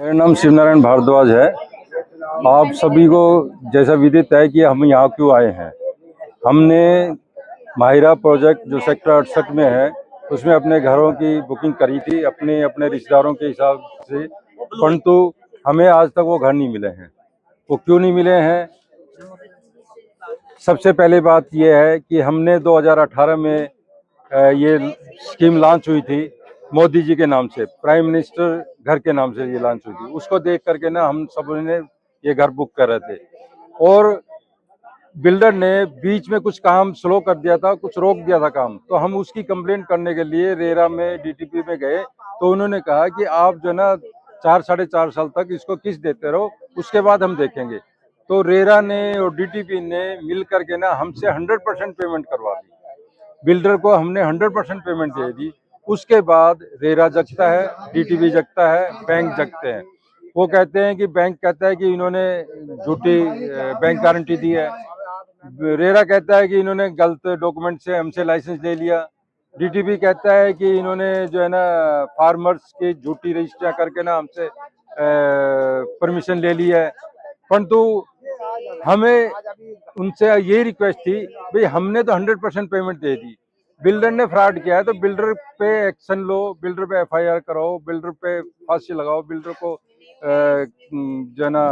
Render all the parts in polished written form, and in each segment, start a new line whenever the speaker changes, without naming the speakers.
मेरा नाम शिवनारायण भारद्वाज है। आप सभी को जैसा विदित है कि हम यहाँ क्यों आए हैं। हमने माहिरा प्रोजेक्ट जो सेक्टर 68 में है उसमें अपने घरों की बुकिंग करी थी अपने अपने रिश्तेदारों के हिसाब से, परंतु हमें आज तक वो घर नहीं मिले हैं। वो क्यों नहीं मिले हैं? सबसे पहले बात यह है कि हमने 2018 में ये स्कीम लॉन्च हुई थी मोदी जी के नाम से, प्राइम मिनिस्टर घर के नाम से ये लॉन्च हुई थी। उसको देख करके ना हम सब ने ये घर बुक कर रहे थे और बिल्डर ने बीच में कुछ काम स्लो कर दिया था, कुछ रोक दिया था काम। तो हम उसकी कंप्लेंट करने के लिए रेरा में डीटीपी में गए तो उन्होंने कहा कि आप जो ना 4-4.5 साल तक इसको किस्त देते रहो, उसके बाद हम देखेंगे। तो रेरा ने और डीटीपी ने मिल करके ना हमसे 100% पेमेंट करवा दी। बिल्डर को हमने 100% पेमेंट दे दी। उसके बाद रेरा जगता है, डीटीपी जगता है, बैंक जगते हैं। वो कहते हैं कि बैंक कहता है कि इन्होंने झूठी बैंक गारंटी दी है। रेरा कहता है कि इन्होंने गलत डॉक्यूमेंट से हमसे लाइसेंस ले लिया। डीटीपी कहता है कि इन्होंने जो है ना फार्मर्स की झूठी रजिस्ट्रियां करके ना हमसे परमिशन ले ली है। परंतु हमें उनसे ये रिक्वेस्ट थी, भाई हमने तो 100% पेमेंट दे दी, बिल्डर ने फ्रॉड किया है तो बिल्डर पे एक्शन लो, बिल्डर पे एफआईआर कराओ, बिल्डर पे फांसी लगाओ, बिल्डर को जो है ना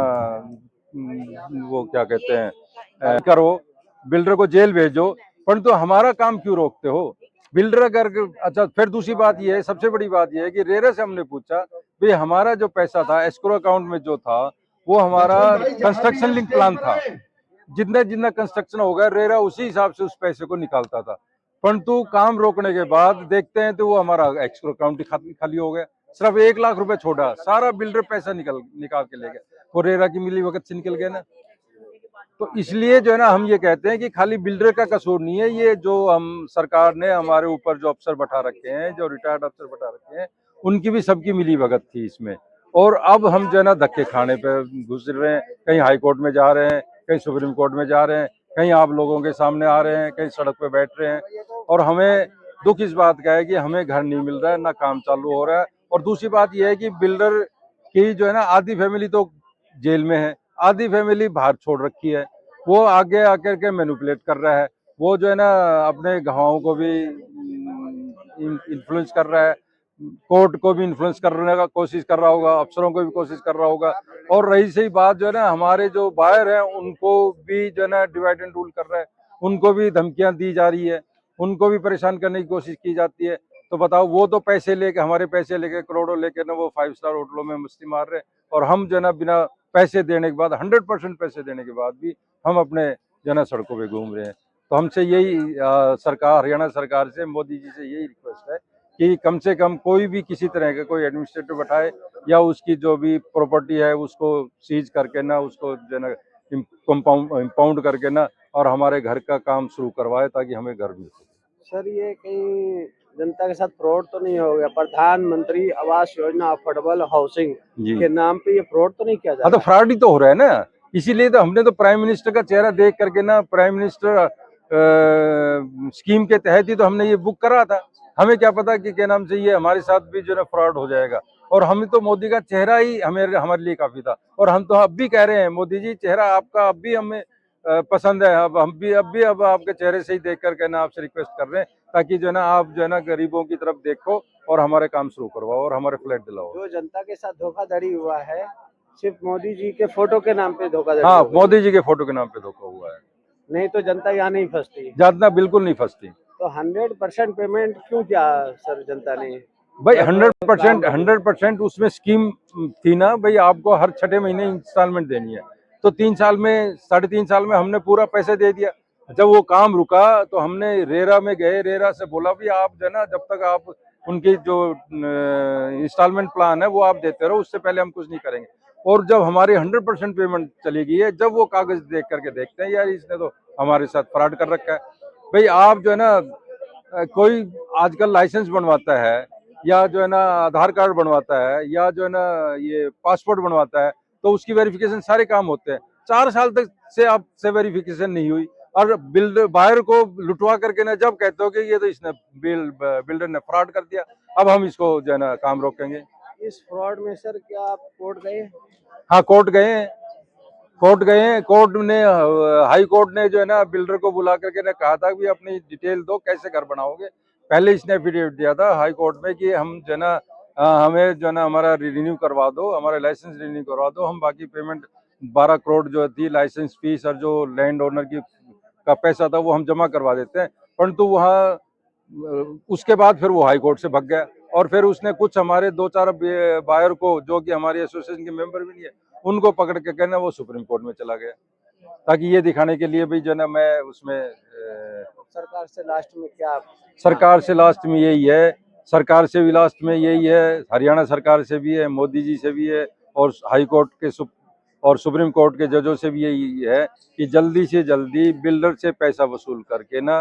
वो क्या कहते हैं करो, बिल्डर को जेल भेजो। परंतु हमारा काम क्यों रोकते हो? बिल्डर अगर अच्छा, फिर दूसरी बात ये है, सबसे बड़ी बात ये है कि रेरा से हमने पूछा भाई हमारा जो पैसा था एस्क्रो अकाउंट में जो था वो हमारा कंस्ट्रक्शन लिंक प्लान था, जितना जितना कंस्ट्रक्शन होगा रेरा उसी हिसाब से उस पैसे को निकालता था। परंतु काम रोकने के बाद देखते हैं तो वो हमारा एस्क्रो अकाउंट खाली हो गया। सिर्फ 1 लाख रुपए छोड़ा, सारा बिल्डर पैसा निकाल के ले गया। वो रेरा की मिली वक्त से निकल गया ना। तो इसलिए जो है ना हम ये कहते हैं कि खाली बिल्डर का कसूर नहीं है, ये जो हम सरकार ने हमारे ऊपर जो अफसर बैठा रखे हैं, जो रिटायर्ड अफसर बैठा रखे हैं, उनकी भी सबकी मिली भगत थी इसमें। और अब हम जो है ना धक्के खाने पे गुजर रहे हैं, कहीं हाई कोर्ट में जा रहे हैं, कहीं सुप्रीम कोर्ट में जा रहे हैं, कहीं आप लोगों के सामने आ रहे हैं, कहीं सड़क पे बैठ रहे हैं। और हमें दुख इस बात का है कि हमें घर नहीं मिल रहा है, ना काम चालू हो रहा है। और दूसरी बात यह है कि बिल्डर की जो है ना आधी फैमिली तो जेल में है, आधी फैमिली बाहर छोड़ रखी है। वो आगे आकर के मैनिपुलेट कर रहा है। वो जो है ना अपने गवाहों को भी इन्फ्लुएंस कर रहा है, कोर्ट को भी इन्फ्लुएंस करने का कोशिश कर रहा होगा, अफसरों को भी कोशिश कर रहा होगा। और रही सही बात जो है ना हमारे जो बायर हैं उनको भी जो है ना डिवाइड एंड रूल कर रहा है, उनको भी धमकियां दी जा रही है, उनको भी परेशान करने की कोशिश की जाती है। तो बताओ, वो तो पैसे लेके, हमारे पैसे लेके, करोड़ों लेके ना वो 5 स्टार होटलों में मस्ती मार रहे हैं, और हम जो है ना बिना पैसे देने के बाद, 100% पैसे देने के बाद भी हम अपने जो है ना सड़कों पे घूम रहे हैं। तो हमसे यही सरकार, हरियाणा सरकार से, मोदी जी से यही रिक्वेस्ट है कि कम से कम कोई भी किसी तरह का कोई एडमिनिस्ट्रेटर बैठाए या उसकी जो भी प्रॉपर्टी है उसको सीज करके ना, उसको जो है ना इम्पाउंड करके ना, और हमारे घर का काम शुरू करवाए ताकि हमें घर मिल सके।
सर, ये कहीं जनता के साथ फ्रॉड तो नहीं हो गया? प्रधानमंत्री आवास योजना, अफोर्डेबल हाउसिंग के नाम पे ये फ्रॉड तो नहीं किया जा
हाँ, तो
रहा?
फ्रॉड ही तो हो रहा है ना। इसीलिए तो हमने तो प्राइम मिनिस्टर का चेहरा देख करके ना, प्राइम मिनिस्टर स्कीम के तहत ही तो हमने ये बुक करा था। हमें क्या पता कि क्या नाम से ये हमारे साथ भी जो है फ्रॉड हो जाएगा। और हम तो मोदी का चेहरा ही हमारे लिए काफी था। और हम तो अब भी कह रहे हैं, मोदी जी चेहरा आपका अब भी हमें पसंद है। अब हम भी अब आपके चेहरे से ही देख करके ना आपसे रिक्वेस्ट कर रहे हैं ताकि जो है ना आप जो है ना गरीबों की तरफ देखो और हमारे काम शुरू करवाओ और हमारे फ्लैट दिलाओ।
जो जनता के साथ धोखाधड़ी हुआ है, सिर्फ मोदी जी के फोटो के नाम पे धोखाधड़ी
हाँ,
हो गई है।
मोदी जी के फोटो के नाम पे धोखा हुआ है।
नहीं तो जनता यहाँ नहीं फंसती।
जनता बिल्कुल नहीं फंसती।
तो 100% पेमेंट क्यों किया सर जनता ने?
भाई
जब
100% उसमें स्कीम थी ना भाई, आपको हर 6 महीने इंस्टॉलमेंट देनी है। तो 3 साल में, 3.5 साल में हमने पूरा पैसे दे दिया। जब वो काम रुका तो हमने रेरा में गए, रेरा से बोला भी आप जो है ना जब तक आप उनकी जो इंस्टॉलमेंट प्लान है वो आप देते रहो, उससे पहले हम कुछ नहीं करेंगे। और जब हमारी 100% पेमेंट चली गई है, जब वो कागज देख करके देखते हैं यार इसने तो हमारे साथ फ्रॉड कर रखा है। भाई आप जो है ना कोई आजकल लाइसेंस बनवाता है या जो है ना आधार कार्ड बनवाता है या जो है ना ये पासपोर्ट बनवाता है, तो उसकी वेरिफिकेशन सारे काम होते हैं। 4 साल तक से आपसे वेरिफिकेशन नहीं हुई, और बिल्डर बायर को लुटवा करके ना जब कहते हो कि ये तो इसने बिल्डर ने फ्रॉड कर दिया, अब हम इसको जो है ना काम रोकेंगे।
इस फ्रॉड में सर क्या आप कोर्ट गए?
हाँ, कोर्ट गए हैं, कोर्ट ने हाई कोर्ट ने जो है ना बिल्डर को बुला करके ने कहा था कि अपनी डिटेल दो, कैसे घर बनाओगे। पहले इसने एफिडेविट दिया था हाई कोर्ट में कि हम जो है ना हमें जो है ना हमारा रिन्यू करवा दो, हमारा लाइसेंस रिन्यू करवा दो, हम बाकी पेमेंट 12 करोड़ जो थी लाइसेंस फीस और जो लैंड ओनर की का पैसा था वो हम जमा करवा देते हैं। परंतु वहाँ उसके बाद फिर वो हाई कोर्ट से भाग गया और फिर उसने कुछ हमारे 2-4 बायर को, जो कि हमारी एसोसिएशन के मेंबर भी नहीं है, उनको पकड़ के कहना वो सुप्रीम कोर्ट में चला गया, ताकि ये दिखाने के लिए भी जो ना मैं उसमें
सरकार से लास्ट में क्या?
सरकार से लास्ट में यही है, सरकार से भी लास्ट में यही है, हरियाणा सरकार से भी है, मोदी जी से भी है और हाई कोर्ट के और सुप्रीम कोर्ट के जजों से भी यही है कि जल्दी से जल्दी बिल्डर से पैसा वसूल करके ना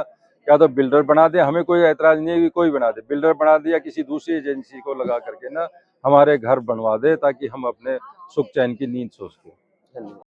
या तो बिल्डर बना दे, हमें कोई ऐतराज नहीं है कि कोई बना दे, बिल्डर बना दे या किसी दूसरी एजेंसी को लगा करके ना हमारे घर बनवा दे, ताकि हम अपने सुख चैन की नींद सो सकें।
धन्यवाद।